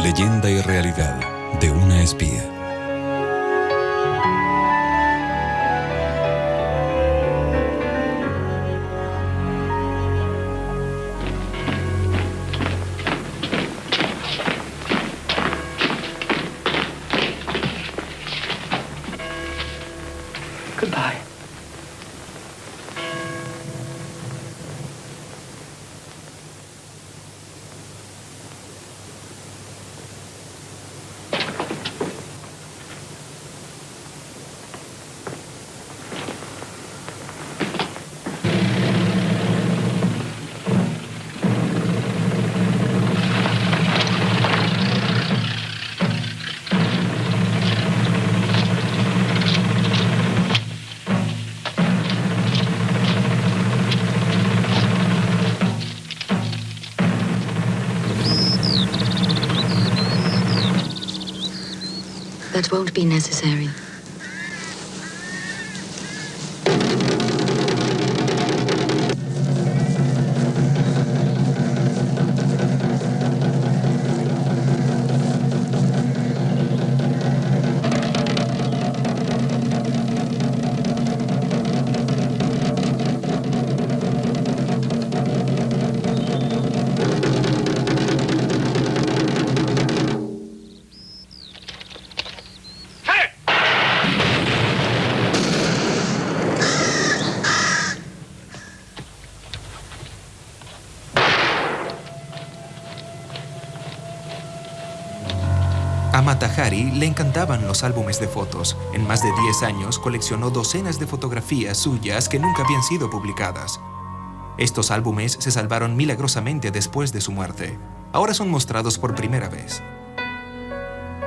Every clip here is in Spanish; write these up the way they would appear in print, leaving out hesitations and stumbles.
Leyenda y realidad de una espía. Goodbye. That won't be necessary. A Mata Hari le encantaban los álbumes de fotos. En más de 10 años coleccionó docenas de fotografías suyas que nunca habían sido publicadas. Estos álbumes se salvaron milagrosamente después de su muerte. Ahora son mostrados por primera vez.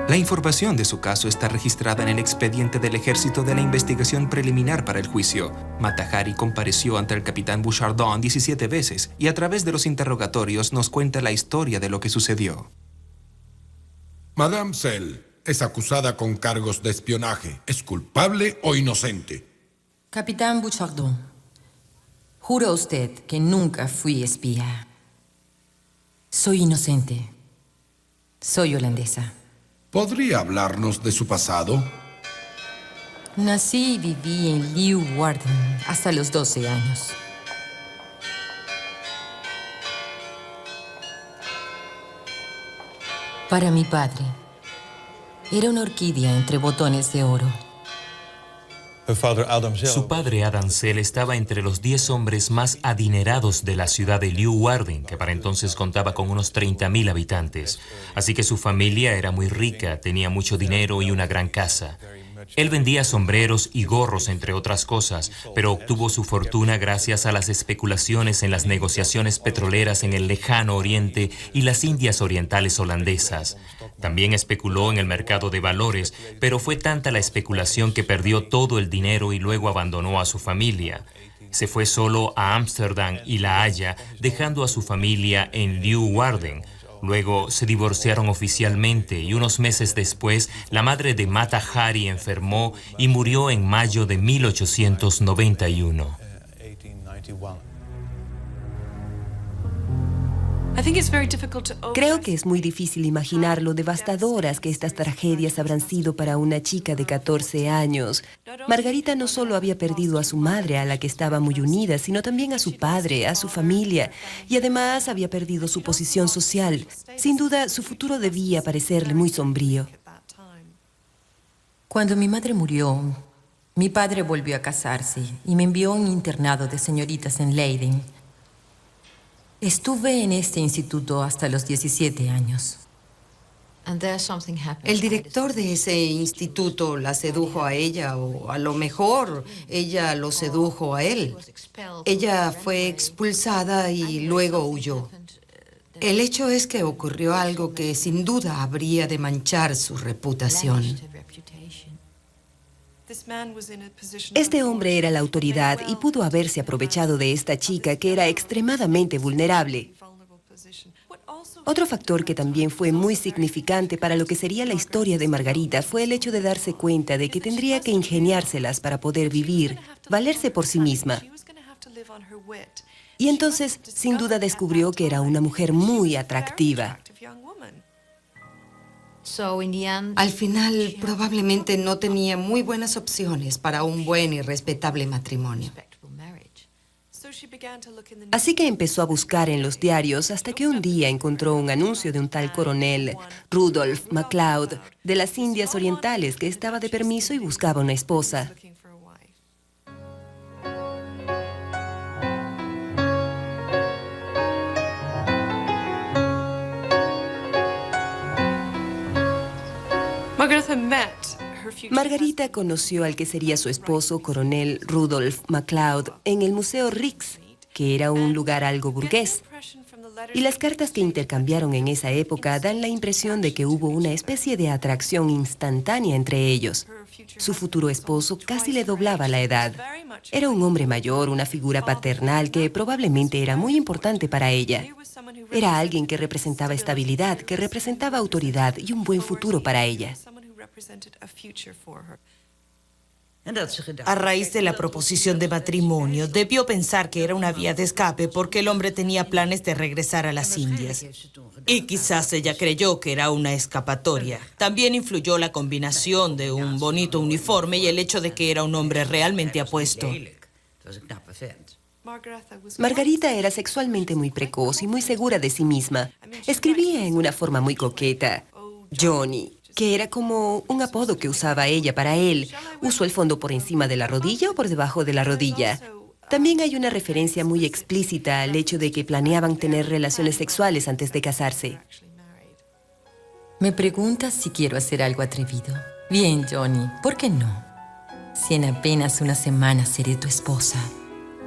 La información de su caso está registrada en el expediente del Ejército de la Investigación Preliminar para el juicio. Mata Hari compareció ante el capitán Bouchardon 17 veces y a través de los interrogatorios nos cuenta la historia de lo que sucedió. Madame Cell es acusada con cargos de espionaje. ¿Es culpable o inocente? Capitán Bouchardon, juro a usted que nunca fui espía. Soy inocente. Soy holandesa. ¿Podría hablarnos de su pasado? Nací y viví en Leeuwarden hasta los 12 años. Para mi padre, era una orquídea entre botones de oro. Su padre, Adam Cell, estaba entre los 10 hombres más adinerados de la ciudad de Leeuwarden, que para entonces contaba con unos 30.000 habitantes. Así que su familia era muy rica, tenía mucho dinero y una gran casa. Él vendía sombreros y gorros, entre otras cosas, pero obtuvo su fortuna gracias a las especulaciones en las negociaciones petroleras en el lejano oriente y las Indias orientales holandesas. También especuló en el mercado de valores, pero fue tanta la especulación que perdió todo el dinero y luego abandonó a su familia. Se fue solo a Ámsterdam y La Haya, dejando a su familia en Leeuwarden. Luego se divorciaron oficialmente y unos meses después la madre de Mata Hari enfermó y murió en mayo de 1891. Creo que es muy difícil imaginar lo devastadoras que estas tragedias habrán sido para una chica de 14 años. Margarita no solo había perdido a su madre, a la que estaba muy unida, sino también a su padre, a su familia, y además había perdido su posición social. Sin duda, su futuro debía parecerle muy sombrío. Cuando mi madre murió, mi padre volvió a casarse y me envió a un internado de señoritas en Leiden. Estuve en este instituto hasta los 17 años. El director de ese instituto la sedujo a ella, o a lo mejor ella lo sedujo a él. Ella fue expulsada y luego huyó. El hecho es que ocurrió algo que sin duda habría de manchar su reputación. Este hombre era la autoridad y pudo haberse aprovechado de esta chica que era extremadamente vulnerable. Otro factor que también fue muy significante para lo que sería la historia de Margarita fue el hecho de darse cuenta de que tendría que ingeniárselas para poder vivir, valerse por sí misma. Y entonces, sin duda, descubrió que era una mujer muy atractiva. Al final, probablemente no tenía muy buenas opciones para un buen y respetable matrimonio. Así que empezó a buscar en los diarios hasta que un día encontró un anuncio de un tal coronel Rudolph MacLeod de las Indias Orientales que estaba de permiso y buscaba una esposa. Margarita conoció al que sería su esposo, coronel Rudolph MacLeod, en el Museo Rijks, que era un lugar algo burgués. Y las cartas que intercambiaron en esa época dan la impresión de que hubo una especie de atracción instantánea entre ellos. Su futuro esposo casi le doblaba la edad. Era un hombre mayor, una figura paternal que probablemente era muy importante para ella. Era alguien que representaba estabilidad, que representaba autoridad y un buen futuro para ella. A raíz de la proposición de matrimonio, debió pensar que era una vía de escape porque el hombre tenía planes de regresar a las Indias. Y quizás ella creyó que era una escapatoria. También influyó la combinación de un bonito uniforme y el hecho de que era un hombre realmente apuesto. Margarita era sexualmente muy precoz y muy segura de sí misma. Escribía en una forma muy coqueta. Johnny, que era como un apodo que usaba ella para él. ¿Usó el fondo por encima de la rodilla o por debajo de la rodilla? También hay una referencia muy explícita al hecho de que planeaban tener relaciones sexuales antes de casarse. Me preguntas si quiero hacer algo atrevido. Bien, Johnny, ¿por qué no? Si en apenas una semana seré tu esposa.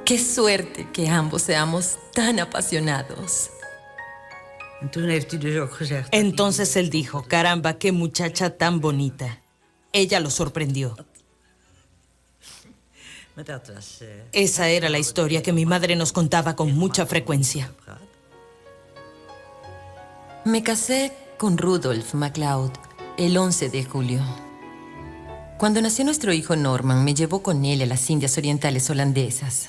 ¡Qué suerte que ambos seamos tan apasionados! Entonces él dijo, caramba, qué muchacha tan bonita. Ella lo sorprendió. Esa era la historia que mi madre nos contaba con mucha frecuencia. Me casé con Rudolph MacLeod el 11 de julio. Cuando nació nuestro hijo Norman, me llevó con él a las Indias Orientales holandesas.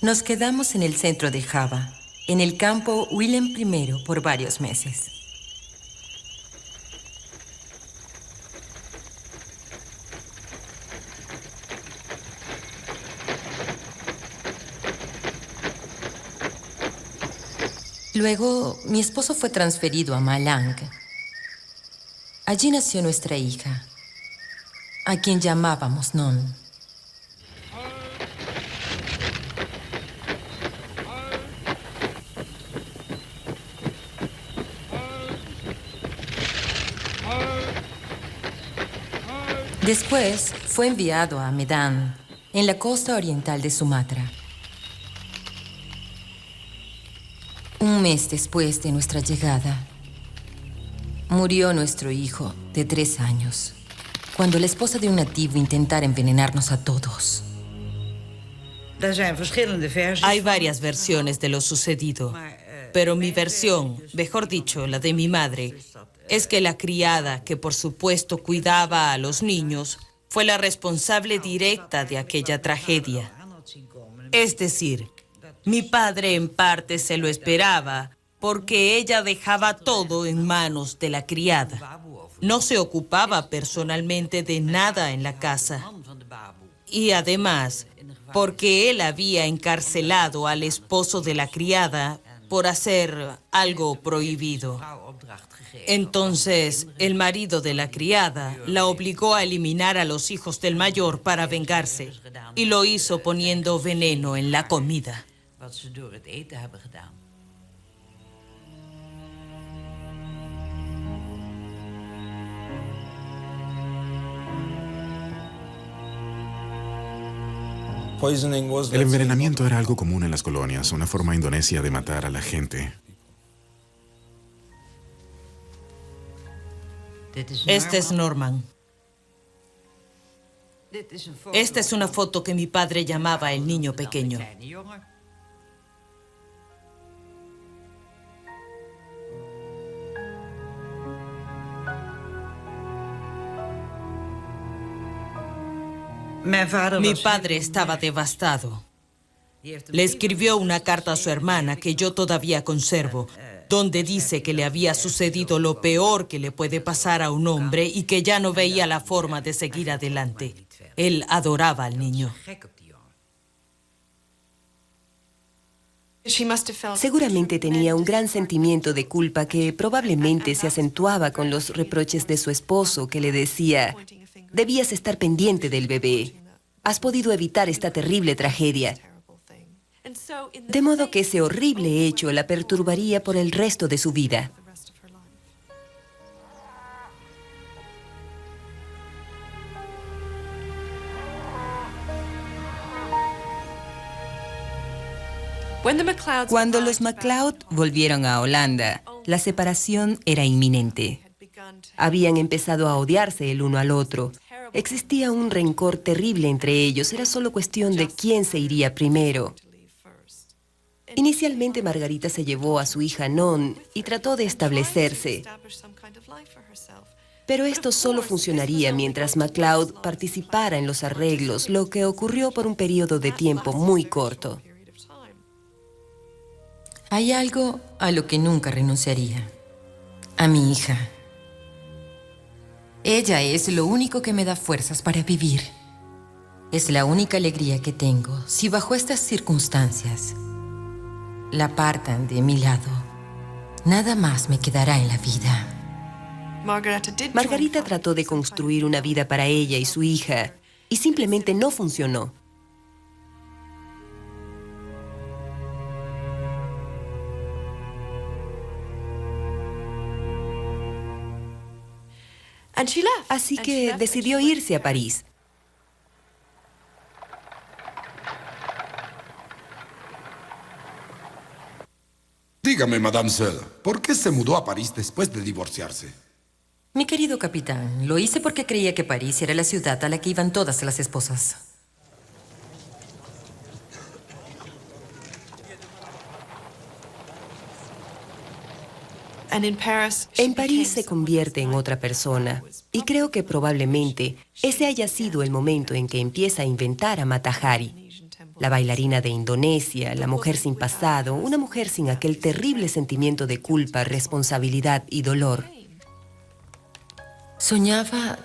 Nos quedamos en el centro de Java, en el campo Willem I, por varios meses. Luego, mi esposo fue transferido a Malang. Allí nació nuestra hija, a quien llamábamos Non. Después fue enviado a Medan, en la costa oriental de Sumatra. Un mes después de nuestra llegada, murió nuestro hijo de 3 años, cuando la esposa de un nativo intentara envenenarnos a todos. Hay varias versiones de lo sucedido, pero mi versión, mejor dicho, la de mi madre, es que la criada, que por supuesto cuidaba a los niños, fue la responsable directa de aquella tragedia. Es decir, mi padre en parte se lo esperaba porque ella dejaba todo en manos de la criada. No se ocupaba personalmente de nada en la casa. Y además, porque él había encarcelado al esposo de la criada por hacer algo prohibido. Entonces, el marido de la criada la obligó a eliminar a los hijos del mayor para vengarse, y lo hizo poniendo veneno en la comida. El envenenamiento era algo común en las colonias, una forma indonesia de matar a la gente. Este es Norman. Esta es una foto que mi padre llamaba el niño pequeño. Mi padre estaba devastado. Le escribió una carta a su hermana que yo todavía conservo, donde dice que le había sucedido lo peor que le puede pasar a un hombre y que ya no veía la forma de seguir adelante. Él adoraba al niño. Seguramente tenía un gran sentimiento de culpa que probablemente se acentuaba con los reproches de su esposo, que le decía: debías estar pendiente del bebé. Has podido evitar esta terrible tragedia. De modo que ese horrible hecho la perturbaría por el resto de su vida. Cuando los MacLeod volvieron a Holanda, la separación era inminente. Habían empezado a odiarse el uno al otro. Existía un rencor terrible entre ellos. Era solo cuestión de quién se iría primero. Inicialmente Margarita se llevó a su hija Non y trató de establecerse. Pero esto solo funcionaría mientras MacLeod participara en los arreglos, lo que ocurrió por un periodo de tiempo muy corto. Hay algo a lo que nunca renunciaría. A mi hija. Ella es lo único que me da fuerzas para vivir. Es la única alegría que tengo. Si bajo estas circunstancias la apartan de mi lado, nada más me quedará en la vida. Margarita trató de construir una vida para ella y su hija, y simplemente no funcionó. Así que decidió irse a París. Dígame, Madame Seul, ¿por qué se mudó a París después de divorciarse? Mi querido capitán, lo hice porque creía que París era la ciudad a la que iban todas las esposas. En París se convierte en otra persona, y creo que probablemente ese haya sido el momento en que empieza a inventar a Mata Hari, la bailarina de Indonesia, la mujer sin pasado, una mujer sin aquel terrible sentimiento de culpa, responsabilidad y dolor. Soñaba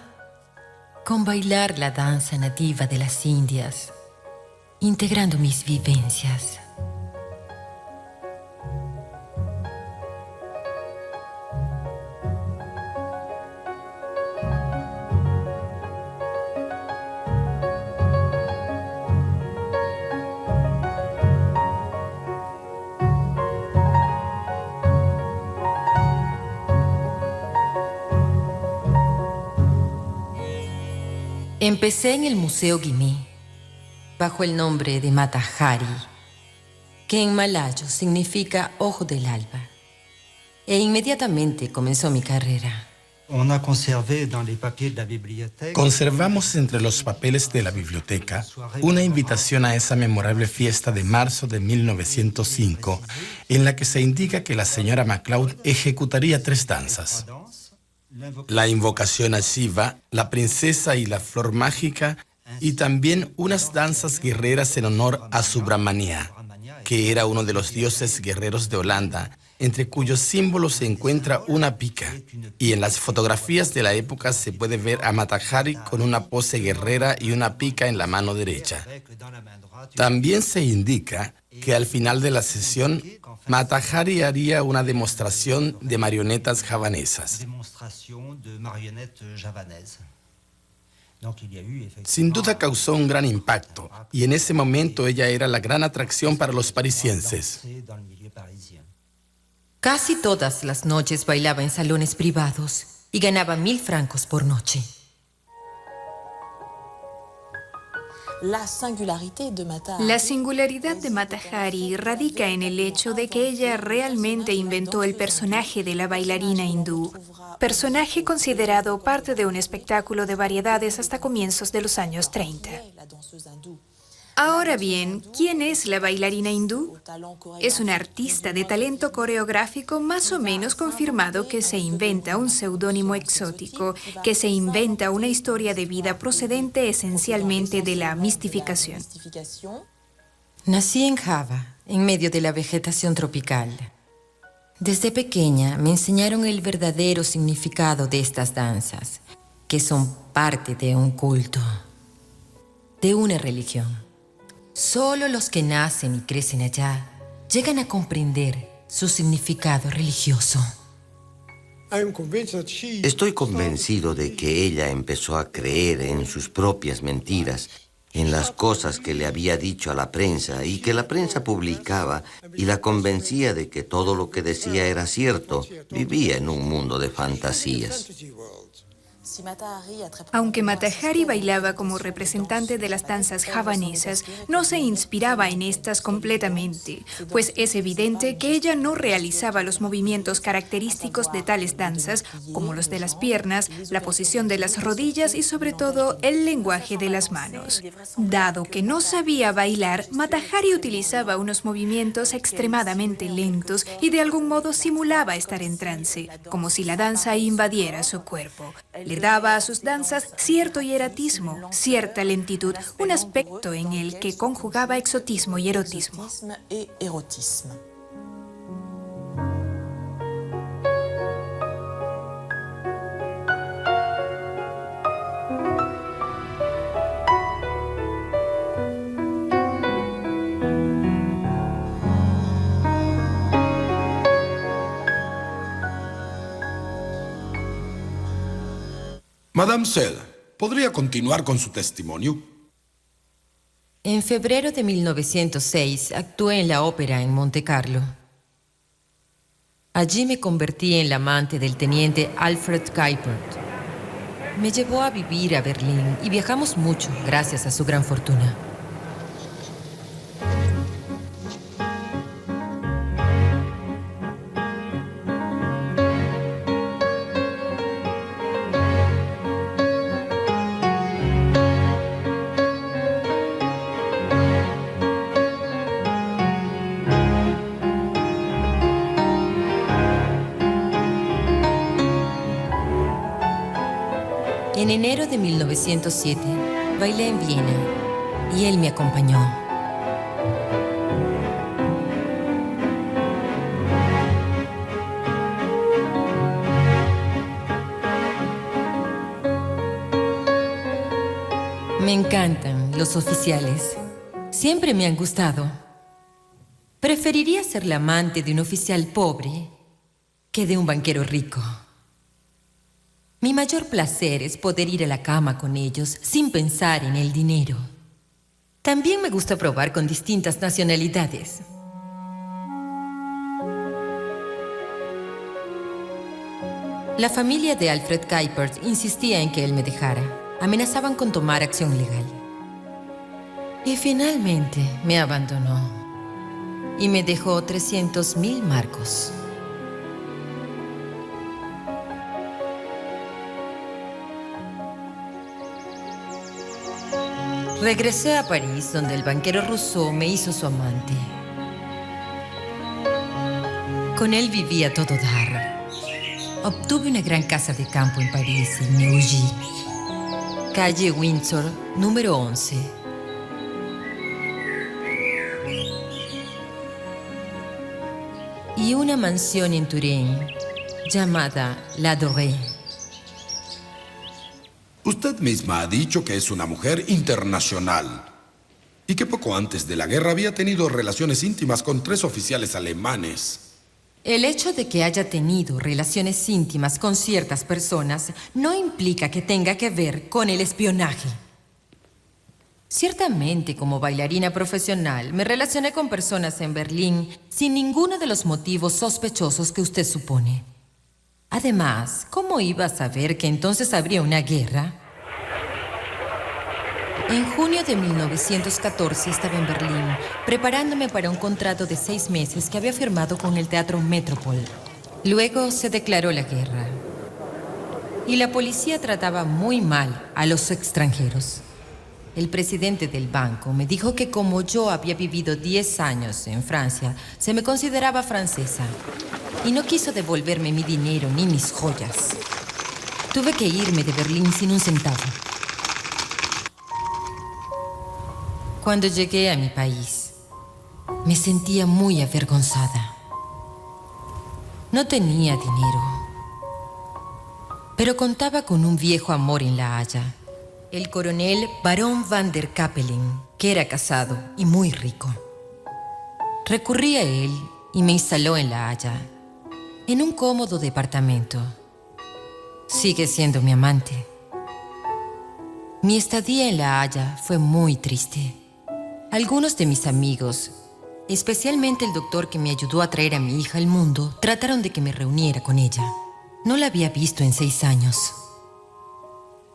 con bailar la danza nativa de las Indias, integrando mis vivencias. Empecé en el Museo Guimí, bajo el nombre de Mata Hari, que en malayo significa ojo del alba, e inmediatamente comenzó mi carrera. Conservamos entre los papeles de la biblioteca una invitación a esa memorable fiesta de marzo de 1905, en la que se indica que la señora MacLeod ejecutaría 3 danzas. La invocación a Shiva, la princesa y la flor mágica, y también unas danzas guerreras en honor a Subramania, que era uno de los dioses guerreros de Holanda, entre cuyos símbolos se encuentra una pica. Y en las fotografías de la época se puede ver a Mata Hari con una pose guerrera y una pica en la mano derecha. También se indica que al final de la sesión, Mata Hari haría una demostración de marionetas javanesas. Sin duda causó un gran impacto, y en ese momento ella era la gran atracción para los parisienses. Casi todas las noches bailaba en salones privados y ganaba 1000 francos por noche. La singularidad de Mata Hari radica en el hecho de que ella realmente inventó el personaje de la bailarina hindú. personaje considerado parte de un espectáculo de variedades hasta comienzos de los años 30. Ahora bien, ¿quién es la bailarina hindú? Es una artista de talento coreográfico más o menos confirmado que se inventa un seudónimo exótico, que se inventa una historia de vida procedente esencialmente de la mistificación. Nací en Java, en medio de la vegetación tropical. Desde pequeña me enseñaron el verdadero significado de estas danzas, que son parte de un culto, de una religión. Solo los que nacen y crecen allá llegan a comprender su significado religioso. Estoy convencido de que ella empezó a creer en sus propias mentiras, en las cosas que le había dicho a la prensa y que la prensa publicaba, y la convencía de que todo lo que decía era cierto. Vivía en un mundo de fantasías. Aunque Mata Hari bailaba como representante de las danzas javanesas, no se inspiraba en estas completamente, pues es evidente que ella no realizaba los movimientos característicos de tales danzas, como los de las piernas, la posición de las rodillas y sobre todo el lenguaje de las manos. Dado que no sabía bailar, Mata Hari utilizaba unos movimientos extremadamente lentos y de algún modo simulaba estar en trance, como si la danza invadiera su cuerpo. Le daba a sus danzas cierto hieratismo, cierta lentitud, un aspecto en el que conjugaba exotismo y erotismo. Madame Sel, ¿podría continuar con su testimonio? En febrero de 1906 actué en la ópera en Monte Carlo. Allí me convertí en la amante del teniente Alfred Kuipert. Me llevó a vivir a Berlín y viajamos mucho gracias a su gran fortuna. En enero de 1907, bailé en Viena y él me acompañó. Me encantan los oficiales. Siempre me han gustado. Preferiría ser la amante de un oficial pobre que de un banquero rico. Mi mayor placer es poder ir a la cama con ellos sin pensar en el dinero. También me gusta probar con distintas nacionalidades. La familia de Alfred Kuipert insistía en que él me dejara. Amenazaban con tomar acción legal. Y finalmente me abandonó. Y me dejó 300.000 marcos. Regresé a París, donde el banquero Rousseau me hizo su amante. Con él vivía a todo dar. Obtuve una gran casa de campo en París, en Neuilly, calle Windsor, número 11. Y una mansión en Turín, llamada La Dorée. Usted misma ha dicho que es una mujer internacional y que poco antes de la guerra había tenido relaciones íntimas con 3 oficiales alemanes. El hecho de que haya tenido relaciones íntimas con ciertas personas no implica que tenga que ver con el espionaje. Ciertamente, como bailarina profesional, me relacioné con personas en Berlín sin ninguno de los motivos sospechosos que usted supone. Además, ¿cómo iba a saber que entonces habría una guerra? En junio de 1914 estaba en Berlín, preparándome para un contrato de 6 meses que había firmado con el Teatro Metropol. Luego se declaró la guerra. Y la policía trataba muy mal a los extranjeros. El presidente del banco me dijo que como yo había vivido 10 años en Francia, se me consideraba francesa. Y no quiso devolverme mi dinero ni mis joyas. Tuve que irme de Berlín sin un centavo. Cuando llegué a mi país, me sentía muy avergonzada. No tenía dinero, pero contaba con un viejo amor en La Haya, el coronel Barón van der Capellen, que era casado y muy rico. Recurrí a él y me instaló en La Haya, en un cómodo departamento. Sigue siendo mi amante. Mi estadía en La Haya fue muy triste. Algunos de mis amigos, especialmente el doctor que me ayudó a traer a mi hija al mundo, trataron de que me reuniera con ella. No la había visto en 6 años.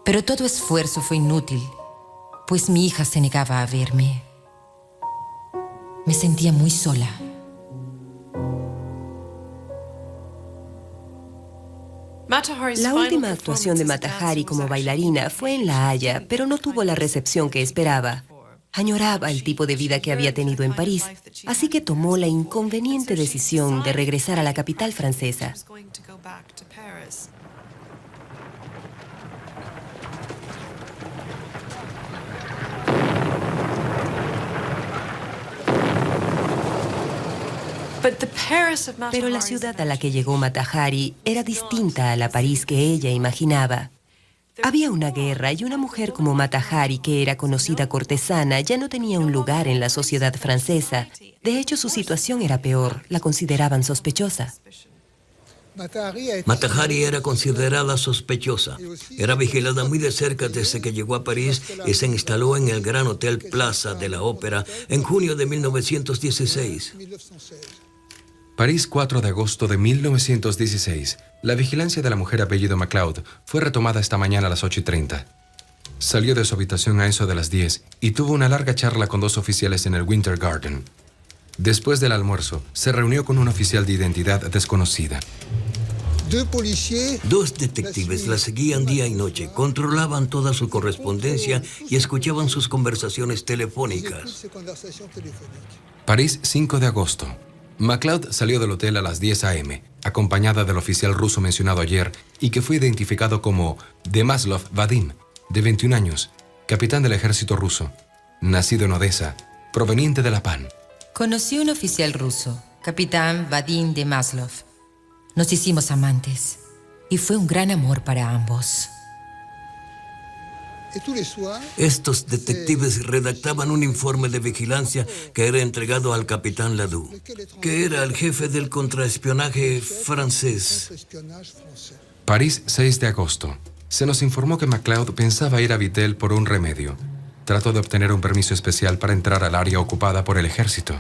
Pero todo esfuerzo fue inútil, pues mi hija se negaba a verme. Me sentía muy sola. La última actuación de Mata Hari como bailarina fue en La Haya, pero no tuvo la recepción que esperaba. Añoraba el tipo de vida que había tenido en París, así que tomó la inconveniente decisión de regresar a la capital francesa. Pero la ciudad a la que llegó Mata Hari era distinta a la París que ella imaginaba. Había una guerra y una mujer como Mata Hari, que era conocida cortesana, ya no tenía un lugar en la sociedad francesa. De hecho, su situación era peor. La consideraban sospechosa. Mata Hari era considerada sospechosa. Era vigilada muy de cerca desde que llegó a París y se instaló en el Gran Hotel Plaza de la Ópera en junio de 1916. París, 4 de agosto de 1916. La vigilancia de la mujer apellido MacLeod fue retomada esta mañana a las 8:30. Salió de su habitación a eso de las 10 y tuvo una larga charla con 2 oficiales en el Winter Garden. Después del almuerzo, se reunió con un oficial de identidad desconocida. 2 detectives la seguían día y noche, controlaban toda su correspondencia y escuchaban sus conversaciones telefónicas. París, 5 de agosto. MacLeod salió del hotel a las 10 a.m., acompañada del oficial ruso mencionado ayer y que fue identificado como Demaslov Vadim, de 21 años, capitán del ejército ruso, nacido en Odessa, proveniente de la PAN. Conocí un oficial ruso, capitán Vadim Demaslov. Nos hicimos amantes y fue un gran amor para ambos. Estos detectives redactaban un informe de vigilancia que era entregado al capitán Ladoux, que era el jefe del contraespionaje francés. París, 6 de agosto. Se nos informó que MacLeod pensaba ir a Vittel por un remedio. Trató de obtener un permiso especial para entrar al área ocupada por el ejército.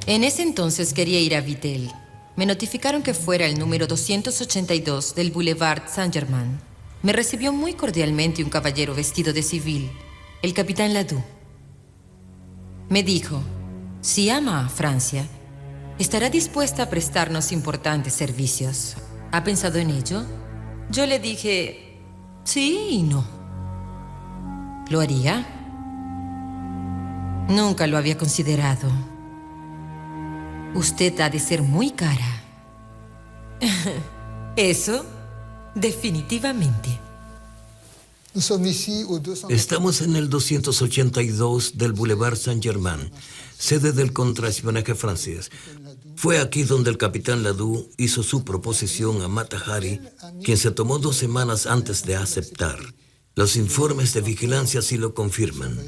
En ese entonces quería ir a Vittel. Me notificaron que fuera el número 282 del Boulevard Saint-Germain. Me recibió muy cordialmente un caballero vestido de civil, el capitán Ladoux. Me dijo, si ama a Francia, estará dispuesta a prestarnos importantes servicios. ¿Ha pensado en ello? Yo le dije, sí y no. ¿Lo haría? Nunca lo había considerado. Usted ha de ser muy cara. Eso, definitivamente. Estamos en el 282 del Boulevard Saint-Germain, sede del contraespionaje francés. Fue aquí donde el capitán Ladoux hizo su proposición a Mata Hari, quien se tomó 2 semanas antes de aceptar. Los informes de vigilancia sí lo confirman.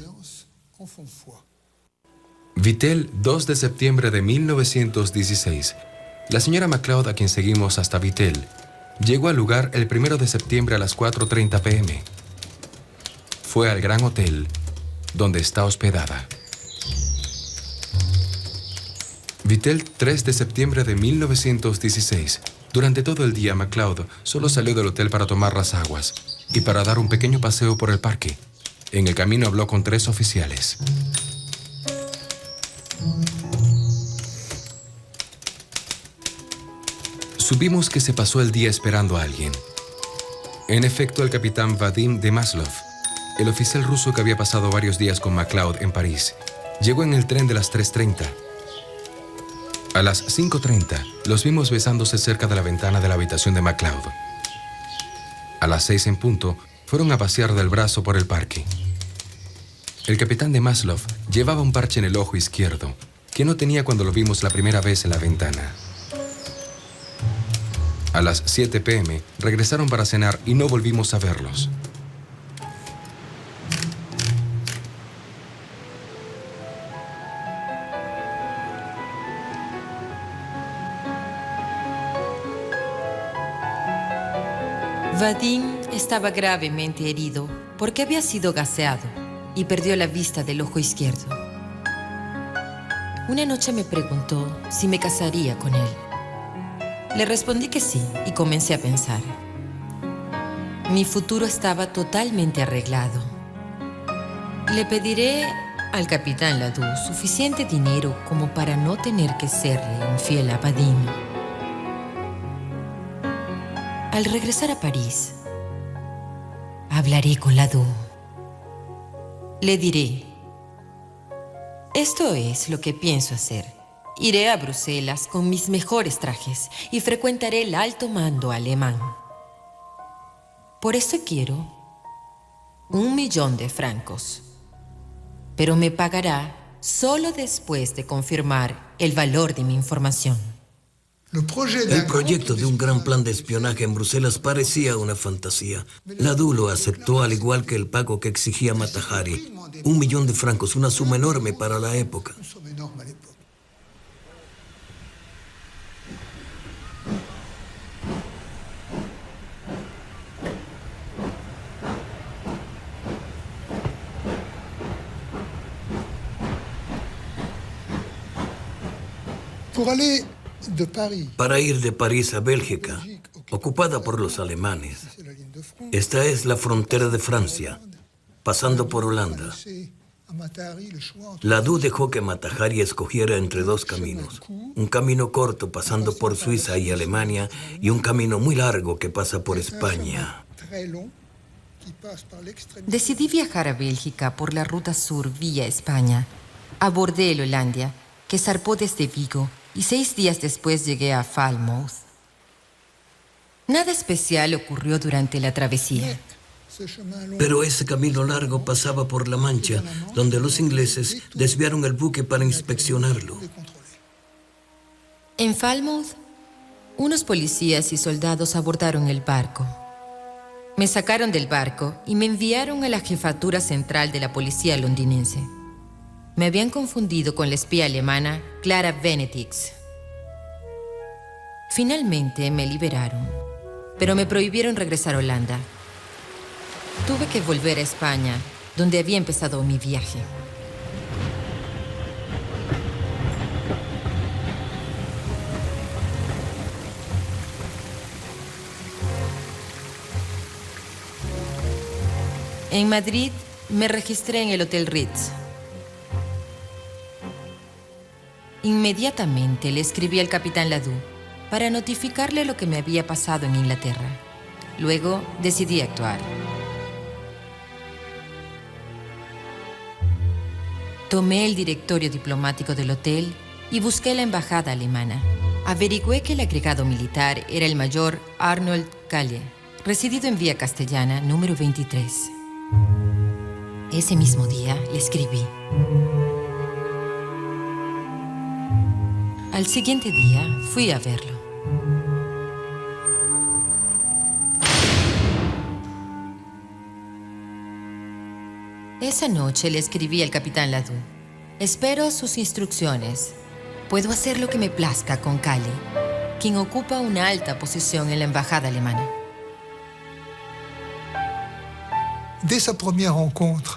Vittel, 2 de septiembre de 1916. La señora MacLeod, a quien seguimos hasta Vittel, llegó al lugar el 1 de septiembre a las 4:30 p.m. Fue al Gran Hotel, donde está hospedada. Vittel, 3 de septiembre de 1916. Durante todo el día, MacLeod solo salió del hotel para tomar las aguas y para dar un pequeño paseo por el parque. En el camino habló con 3 oficiales. Supimos que se pasó el día esperando a alguien. En efecto, el capitán Vadim Demaslov, el oficial ruso que había pasado varios días con MacLeod en París, llegó en el tren de las 3:30. A las 5:30, los vimos besándose cerca de la ventana de la habitación de MacLeod. A las 6 en punto, fueron a pasear del brazo por el parque. El capitán Demaslov llevaba un parche en el ojo izquierdo, que no tenía cuando lo vimos la primera vez en la ventana. A las 7 p.m. regresaron para cenar y no volvimos a verlos. Vadim estaba gravemente herido porque había sido gaseado y perdió la vista del ojo izquierdo. Una noche me preguntó si me casaría con él. Le respondí que sí y comencé a pensar. Mi futuro estaba totalmente arreglado. Le pediré al capitán Ladoux suficiente dinero como para no tener que serle infiel a Vadim. Al regresar a París, hablaré con Ladoux. Le diré, esto es lo que pienso hacer. Iré a Bruselas con mis mejores trajes y frecuentaré el alto mando alemán. Por eso quiero 1.000.000 de francos. Pero me pagará solo después de confirmar el valor de mi información. El proyecto de un gran plan de espionaje en Bruselas parecía una fantasía. Ladoux lo aceptó, al igual que el pago que exigía Mata Hari. 1.000.000 de francos, una suma enorme para la época. Para ir de París a Bélgica, ocupada por los alemanes. Esta es la frontera de Francia, pasando por Holanda. Ladoux dejó que Mata Hari escogiera entre dos caminos. Un camino corto pasando por Suiza y Alemania y un camino muy largo que pasa por España. Decidí viajar a Bélgica por la ruta sur vía España. Abordé el Hollandia, que zarpó desde Vigo, y 6 días después llegué a Falmouth. Nada especial ocurrió durante la travesía. Pero ese camino largo pasaba por La Mancha, donde los ingleses desviaron el buque para inspeccionarlo. En Falmouth, unos policías y soldados abordaron el barco. Me sacaron del barco y me enviaron a la jefatura central de la policía londinense. Me habían confundido con la espía alemana Clara Benedix. Finalmente me liberaron, pero me prohibieron regresar a Holanda. Tuve que volver a España, donde había empezado mi viaje. En Madrid me registré en el Hotel Ritz. Inmediatamente le escribí al capitán Ladoux para notificarle lo que me había pasado en Inglaterra. Luego decidí actuar. Tomé el directorio diplomático del hotel y busqué la embajada alemana. Averigüé que el agregado militar era el mayor Arnold Kalle, residido en Vía Castellana, número 23. Ese mismo día le escribí. Al siguiente día fui a verlo. Esa noche le escribí al capitán Ladoux. Espero sus instrucciones. Puedo hacer lo que me plazca con Kalle, quien ocupa una alta posición en la embajada alemana.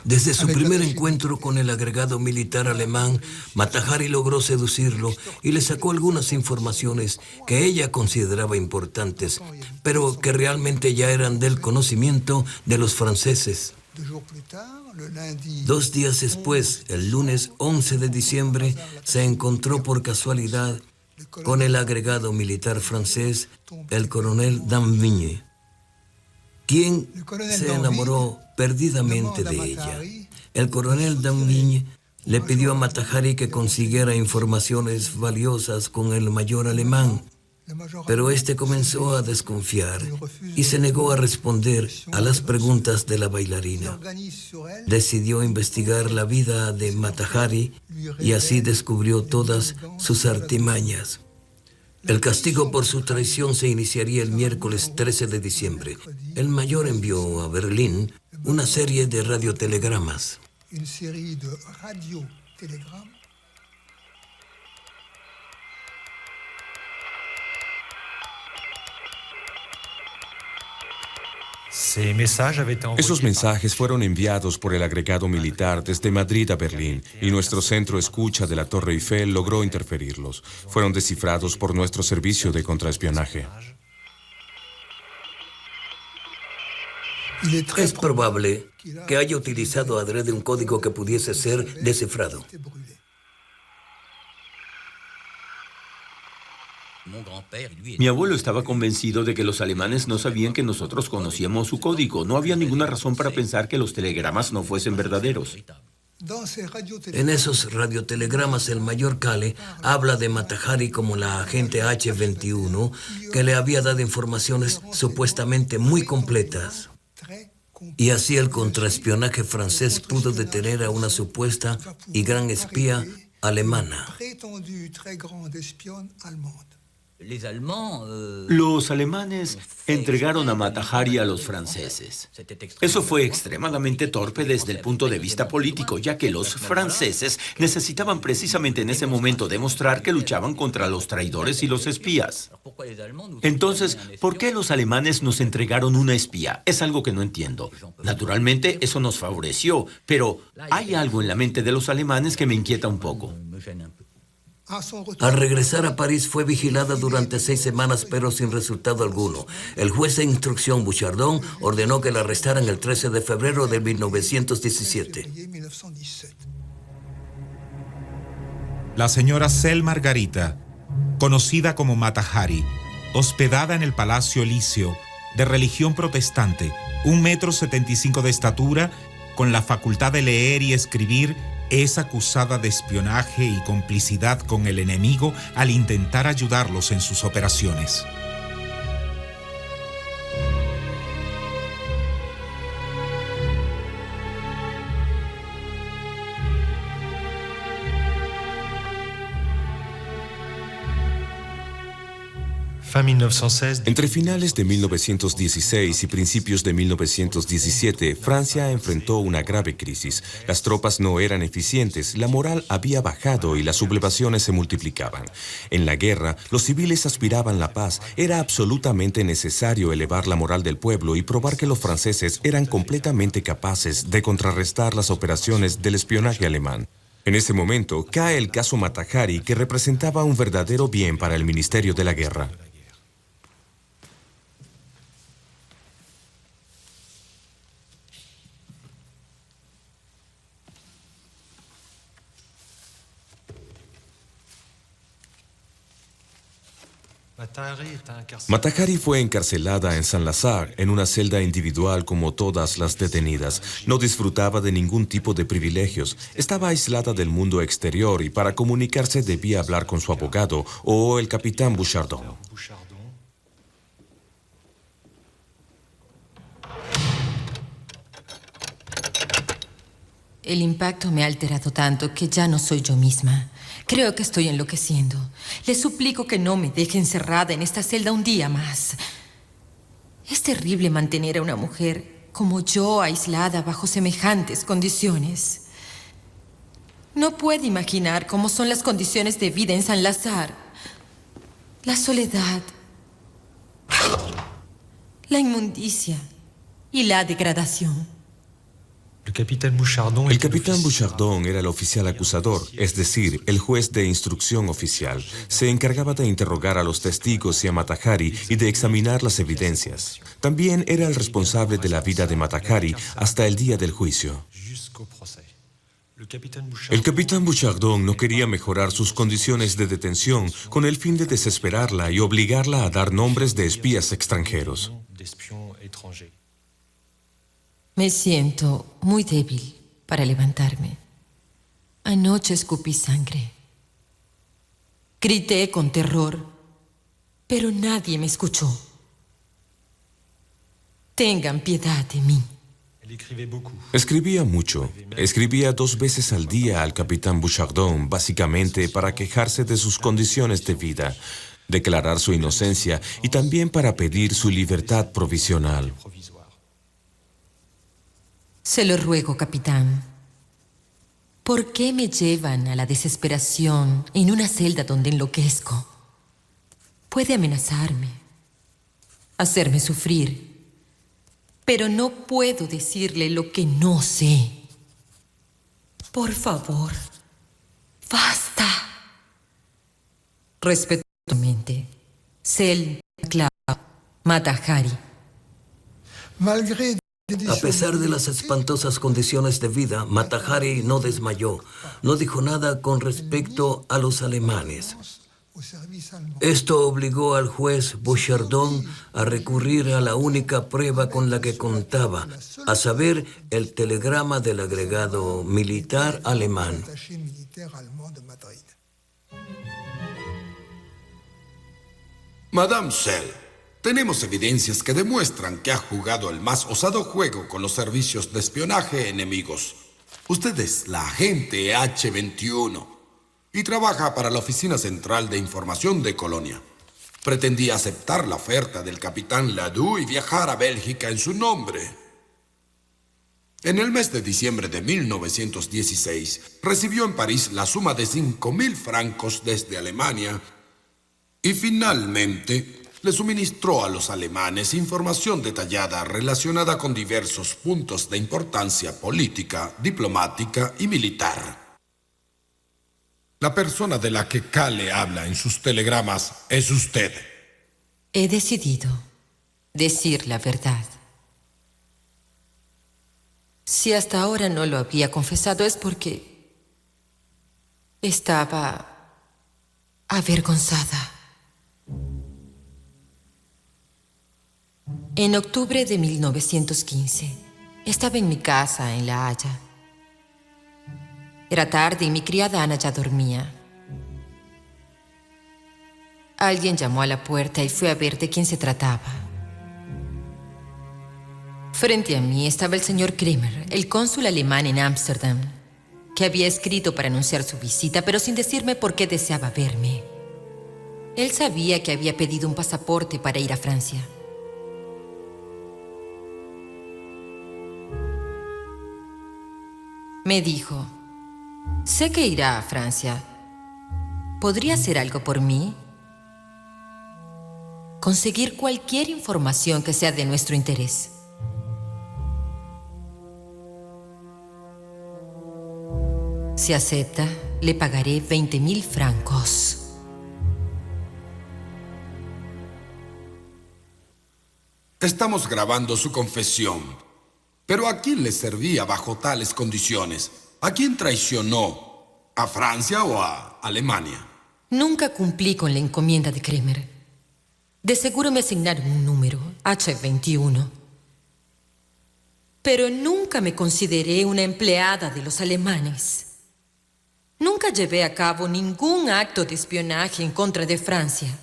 Desde su primer encuentro con el agregado militar alemán, Mata Hari logró seducirlo y le sacó algunas informaciones que ella consideraba importantes, pero que realmente ya eran del conocimiento de los franceses. 2 días después, el lunes 11 de diciembre, se encontró por casualidad con el agregado militar francés, el coronel Danvigne. quien se enamoró perdidamente de ella. El coronel Danvigne le pidió a Mata Hari que consiguiera informaciones valiosas con el mayor alemán, pero este comenzó a desconfiar y se negó a responder a las preguntas de la bailarina. Decidió investigar la vida de Mata Hari y así descubrió todas sus artimañas. El castigo por su traición se iniciaría el miércoles 13 de diciembre. El mayor envió a Berlín una serie de radiotelegramas. Esos mensajes fueron enviados por el agregado militar desde Madrid a Berlín y nuestro centro escucha de la Torre Eiffel logró interferirlos. Fueron descifrados por nuestro servicio de contraespionaje. Es probable que haya utilizado adrede un código que pudiese ser descifrado. Mi abuelo estaba convencido de que los alemanes no sabían que nosotros conocíamos su código. No había ninguna razón para pensar que los telegramas no fuesen verdaderos. En esos radiotelegramas el mayor Kale habla de Mata Hari como la agente H-21 que le había dado informaciones supuestamente muy completas. Y así el contraespionaje francés pudo detener a una supuesta y gran espía alemana. Los alemanes entregaron a Mata Hari a los franceses. Eso fue extremadamente torpe desde el punto de vista político, ya que los franceses necesitaban precisamente en ese momento demostrar que luchaban contra los traidores y los espías. Entonces, ¿por qué los alemanes nos entregaron una espía? Es algo que no entiendo. Naturalmente, eso nos favoreció, pero hay algo en la mente de los alemanes que me inquieta un poco. Al regresar a París fue vigilada durante 6 semanas, pero sin resultado alguno. El juez de instrucción Bouchardon ordenó que la arrestaran el 13 de febrero de 1917. La señora Cel Margarita, conocida como Mata Hari, hospedada en el Palacio Elíseo, de religión protestante, 1,75 m de estatura, con la facultad de leer y escribir, es acusada de espionaje y complicidad con el enemigo al intentar ayudarlos en sus operaciones. Entre finales de 1916 y principios de 1917, Francia enfrentó una grave crisis. Las tropas no eran eficientes, la moral había bajado y las sublevaciones se multiplicaban. En la guerra, los civiles aspiraban la paz. Era absolutamente necesario elevar la moral del pueblo y probar que los franceses eran completamente capaces de contrarrestar las operaciones del espionaje alemán. En ese momento, cae el caso Mata Hari, que representaba un verdadero bien para el Ministerio de la Guerra. Mata Hari fue encarcelada en Saint-Lazare en una celda individual como todas las detenidas. No disfrutaba de ningún tipo de privilegios. Estaba aislada del mundo exterior y para comunicarse debía hablar con su abogado o el capitán Bouchardon. El impacto me ha alterado tanto que ya no soy yo misma. Creo que estoy enloqueciendo. Le suplico que no me deje encerrada en esta celda un día más. Es terrible mantener a una mujer como yo aislada bajo semejantes condiciones. No puede imaginar cómo son las condiciones de vida en Saint-Lazare. La soledad, la inmundicia y la degradación. El capitán Bouchardon era el oficial acusador, es decir, el juez de instrucción oficial. Se encargaba de interrogar a los testigos y a Mata Hari y de examinar las evidencias. También era el responsable de la vida de Mata Hari hasta el día del juicio. El capitán Bouchardon no quería mejorar sus condiciones de detención con el fin de desesperarla y obligarla a dar nombres de espías extranjeros. Me siento muy débil para levantarme. Anoche escupí sangre. Grité con terror, pero nadie me escuchó. Tengan piedad de mí. Escribía mucho. Escribía 2 veces al día al capitán Bouchardon, básicamente para quejarse de sus condiciones de vida, declarar su inocencia y también para pedir su libertad provisional. Se lo ruego, capitán. ¿Por qué me llevan a la desesperación en una celda donde enloquezco? Puede amenazarme, hacerme sufrir, pero no puedo decirle lo que no sé. Por favor, basta. Respetuosamente, Selma McLeod, Mata Hari. A pesar de las espantosas condiciones de vida, Mata Hari no desmayó. No dijo nada con respecto a los alemanes. Esto obligó al juez Bouchardon a recurrir a la única prueba con la que contaba, a saber, el telegrama del agregado militar alemán. Madame Sell, tenemos evidencias que demuestran que ha jugado el más osado juego con los servicios de espionaje enemigos. Usted es la agente H-21 y trabaja para la Oficina Central de Información de Colonia. Pretendía aceptar la oferta del capitán Ladoux y viajar a Bélgica en su nombre. En el mes de diciembre de 1916, recibió en París la suma de 5.000 francos desde Alemania y finalmente le suministró a los alemanes información detallada relacionada con diversos puntos de importancia política, diplomática y militar. La persona de la que Kahle habla en sus telegramas es usted. He decidido decir la verdad. Si hasta ahora no lo había confesado es porque estaba avergonzada. En octubre de 1915, estaba en mi casa en La Haya. Era tarde y mi criada Ana ya dormía. Alguien llamó a la puerta y fui a ver de quién se trataba. Frente a mí estaba el señor Kremer, el cónsul alemán en Ámsterdam, que había escrito para anunciar su visita, pero sin decirme por qué deseaba verme. Él sabía que había pedido un pasaporte para ir a Francia. Me dijo, sé que irá a Francia. ¿Podría hacer algo por mí? Conseguir cualquier información que sea de nuestro interés. Si acepta, le pagaré 20.000 francos. Estamos grabando su confesión. Pero ¿a quién le servía bajo tales condiciones? ¿A quién traicionó? ¿A Francia o a Alemania? Nunca cumplí con la encomienda de Kremer. De seguro me asignaron un número, H-21. Pero nunca me consideré una empleada de los alemanes. Nunca llevé a cabo ningún acto de espionaje en contra de Francia.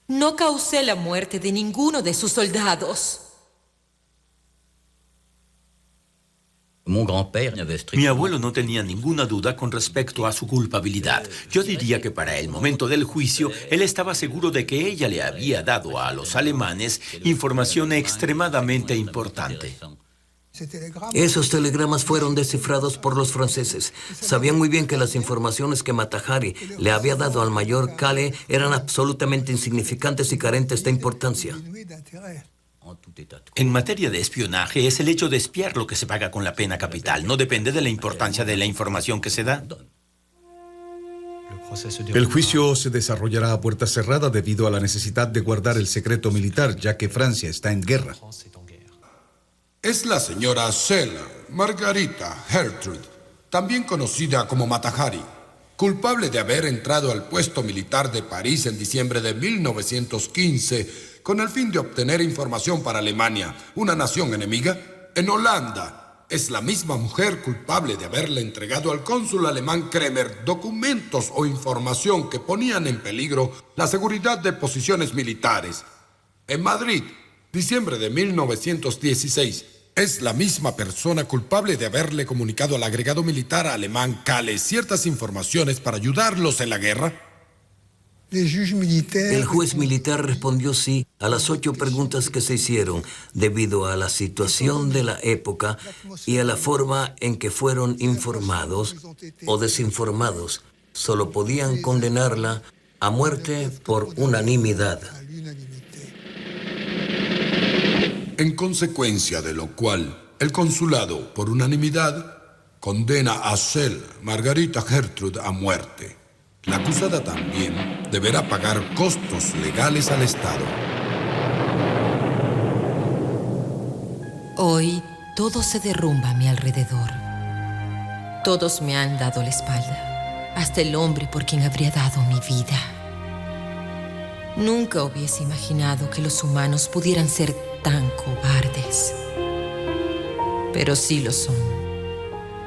No causé la muerte de ninguno de sus soldados. Mi abuelo no tenía ninguna duda con respecto a su culpabilidad. Yo diría que para el momento del juicio, él estaba seguro de que ella le había dado a los alemanes información extremadamente importante. Esos telegramas fueron descifrados por los franceses. Sabían muy bien que las informaciones que Mata Hari le había dado al mayor Kahle eran absolutamente insignificantes y carentes de importancia. En materia de espionaje, es el hecho de espiar lo que se paga con la pena capital. No depende de la importancia de la información que se da. El juicio se desarrollará a puerta cerrada debido a la necesidad de guardar el secreto militar, ya que Francia está en guerra. Es la señora Selma Margarita Gertrude, también conocida como Mata Hari, culpable de haber entrado al puesto militar de París en diciembre de 1915 con el fin de obtener información para Alemania, una nación enemiga, en Holanda, es la misma mujer culpable de haberle entregado al cónsul alemán Kremer documentos o información que ponían en peligro la seguridad de posiciones militares. En Madrid, diciembre de 1916, es la misma persona culpable de haberle comunicado al agregado militar alemán Kahle ciertas informaciones para ayudarlos en la guerra. El juez militar respondió sí a las 8 preguntas que se hicieron debido a la situación de la época y a la forma en que fueron informados o desinformados. Solo podían condenarla a muerte por unanimidad. En consecuencia de lo cual, el consulado, por unanimidad, condena a Cel Margarita Gertrud a muerte. La acusada también deberá pagar costos legales al Estado. Hoy todo se derrumba a mi alrededor. Todos me han dado la espalda, hasta el hombre por quien habría dado mi vida. Nunca hubiese imaginado que los humanos pudieran ser tan cobardes. Pero sí lo son.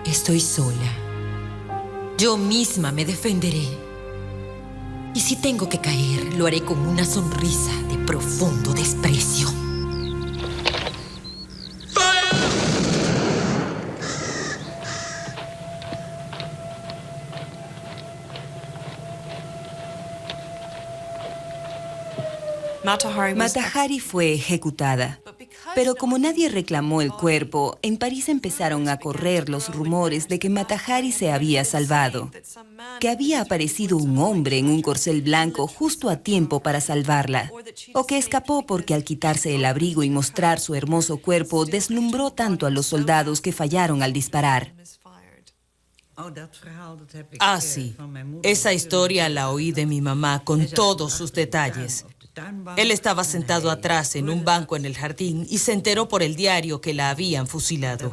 Estoy sola. Yo misma me defenderé. Y si tengo que caer, lo haré con una sonrisa de profundo desprecio. Mata Hari fue ejecutada. Pero como nadie reclamó el cuerpo, en París empezaron a correr los rumores de que Mata Hari se había salvado, que había aparecido un hombre en un corcel blanco justo a tiempo para salvarla, o que escapó porque al quitarse el abrigo y mostrar su hermoso cuerpo deslumbró tanto a los soldados que fallaron al disparar. Ah, sí. Esa historia la oí de mi mamá con todos sus detalles. Él estaba sentado atrás en un banco en el jardín y se enteró por el diario que la habían fusilado.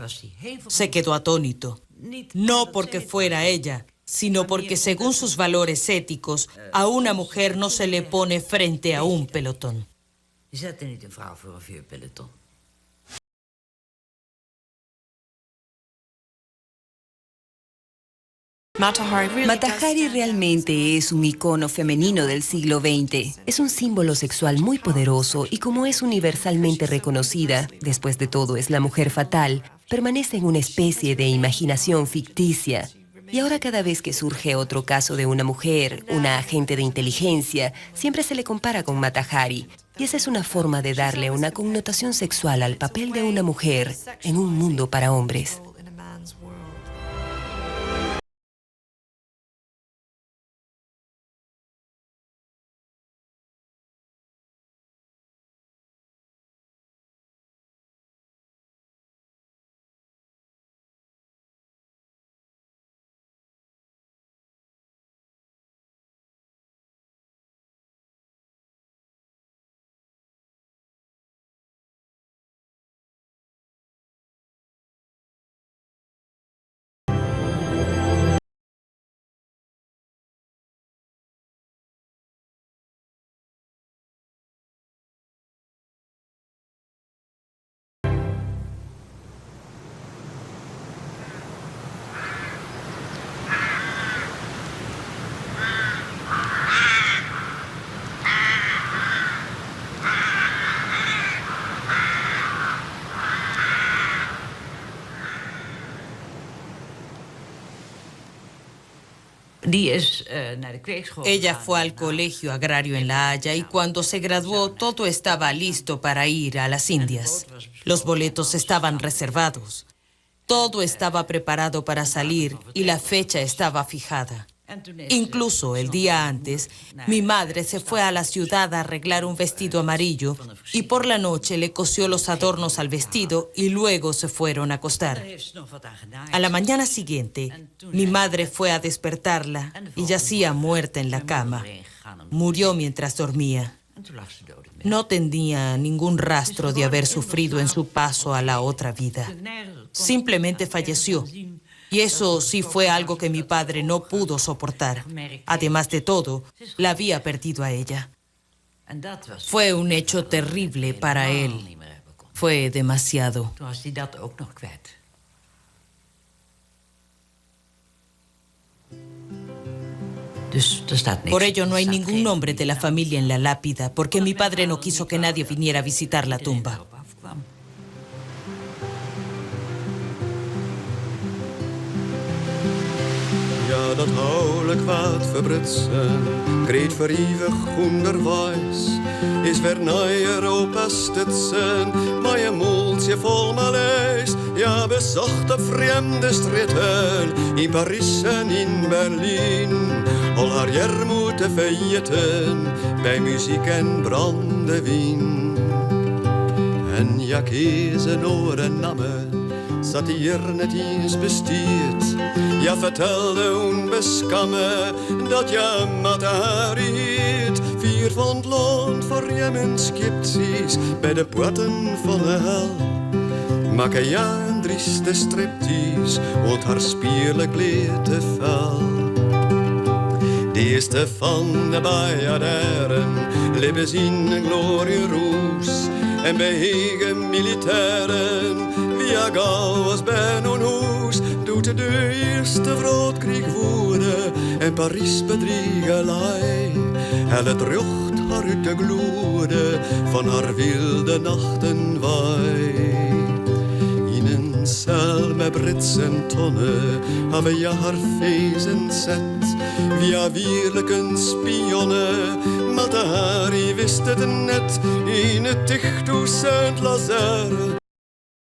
Se quedó atónito. No porque fuera ella, sino porque según sus valores éticos, a una mujer no se le pone frente a un pelotón. Mata Hari realmente es un icono femenino del siglo XX. Es un símbolo sexual muy poderoso y como es universalmente reconocida, después de todo es la mujer fatal, permanece en una especie de imaginación ficticia. Y ahora cada vez que surge otro caso de una mujer, una agente de inteligencia, siempre se le compara con Mata Hari. Y esa es una forma de darle una connotación sexual al papel de una mujer en un mundo para hombres. Ella fue al colegio agrario en La Haya y cuando se graduó todo estaba listo para ir a las Indias. Los boletos estaban reservados. Todo estaba preparado para salir y la fecha estaba fijada. Incluso el día antes, mi madre se fue a la ciudad a arreglar un vestido amarillo y por la noche le cosió los adornos al vestido y luego se fueron a acostar. A la mañana siguiente, mi madre fue a despertarla y yacía muerta en la cama. Murió mientras dormía. No tenía ningún rastro de haber sufrido en su paso a la otra vida. Simplemente falleció. Y eso sí fue algo que mi padre no pudo soportar. Además de todo, la había perdido a ella. Fue un hecho terrible para él. Fue demasiado. Por ello no hay ningún nombre de la familia en la lápida, porque mi padre no quiso que nadie viniera a visitar la tumba. Ja, dat oude kwaad verbritsen, kreeg voor eeuwig onderwijs, is weer naar Europa stutsen, maar je moeltje vol malaise. Ja, bezocht op vreemde stritten, in Parijs en in Berlijn, al haar jermoete feiten, bij muziek en brandewijn. En ja, kezen oren namen, zat hier net eens bestiert. Ja, vertelde onbeskamme dat je Matahari heet. 4 van het land voor je mijn scepties bij de poorten van de hel. Maak ja een drieste striptease, want haar spierlijk leed te fel. De eerste van de Bajaderen leven zien een glorieroes. En bij hege militairen, via gauw was bij een hoes, doet de eerste vrootkrieg voeren en Parijs bedriegelij. En het rucht haar uit de gloede van haar wilde nachtenwaai. In een cel met Britse tonnen hebben ja haar feesten zet, via wierlijke spionnen. Matahari wist het net, in het dichthoes Saint-Lazare